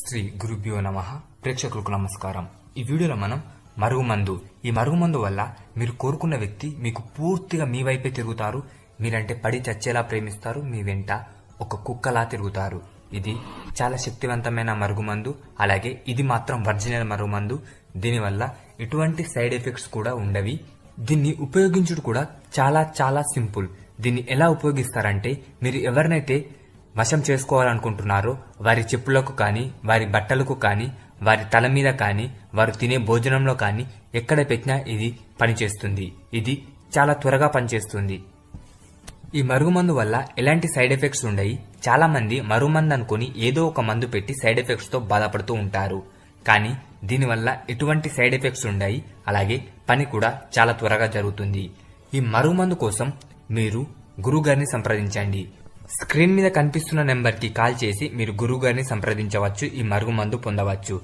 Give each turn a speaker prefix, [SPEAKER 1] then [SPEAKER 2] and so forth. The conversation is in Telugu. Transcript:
[SPEAKER 1] శ్రీ గురుభ్యో నమః. ప్రేక్షకులకు నమస్కారం. ఈ వీడియోలో మనం మరుగుమందు, ఈ మరుగుమందు వల్ల మీరు కోరుకున్న వ్యక్తి మీకు పూర్తిగా మీ వైపే తిరుగుతారు. మీరంటే పడి చచ్చేలా ప్రేమిస్తారు. మీ వెంట ఒక కుక్కలా తిరుగుతారు. ఇది చాలా శక్తివంతమైన మరుగుమందు. అలాగే ఇది మాత్రం ఒరిజినల్ మరుగుమందు. దీనివల్ల ఎటువంటి సైడ్ ఎఫెక్ట్స్ కూడా ఉండవి. దీన్ని ఉపయోగించుడు కూడా చాలా చాలా సింపుల్. దీన్ని ఎలా ఉపయోగిస్తారంటే, మీరు ఎవరినైతే వశం చేసుకోవాలనుకుంటున్నారో వారి చెప్పులకు కానీ, వారి బట్టలకు కానీ, వారి తల మీద కానీ, వారు తినే భోజనంలో కానీ ఎక్కడ పెట్టినా ఇది పనిచేస్తుంది. ఇది చాలా త్వరగా పనిచేస్తుంది. ఈ మరుగుమందు వల్ల ఎలాంటి సైడ్ ఎఫెక్ట్స్ ఉండయి. చాలా మంది మరుగుమందు అనుకుని ఏదో ఒక మందు పెట్టి సైడ్ ఎఫెక్ట్స్ తో బాధపడుతూ ఉంటారు. కానీ దీనివల్ల ఎటువంటి సైడ్ ఎఫెక్ట్స్ ఉండయి. అలాగే పని కూడా చాలా త్వరగా జరుగుతుంది. ఈ మరుగుమందు కోసం మీరు గురువుగారిని సంప్రదించండి. స్క్రీన్ మీద కనిపిస్తున్న నెంబర్ కి కాల్ చేసి మీరు గురువుగారిని సంప్రదించవచ్చు. ఈ మరుగుమందు పొందవచ్చు.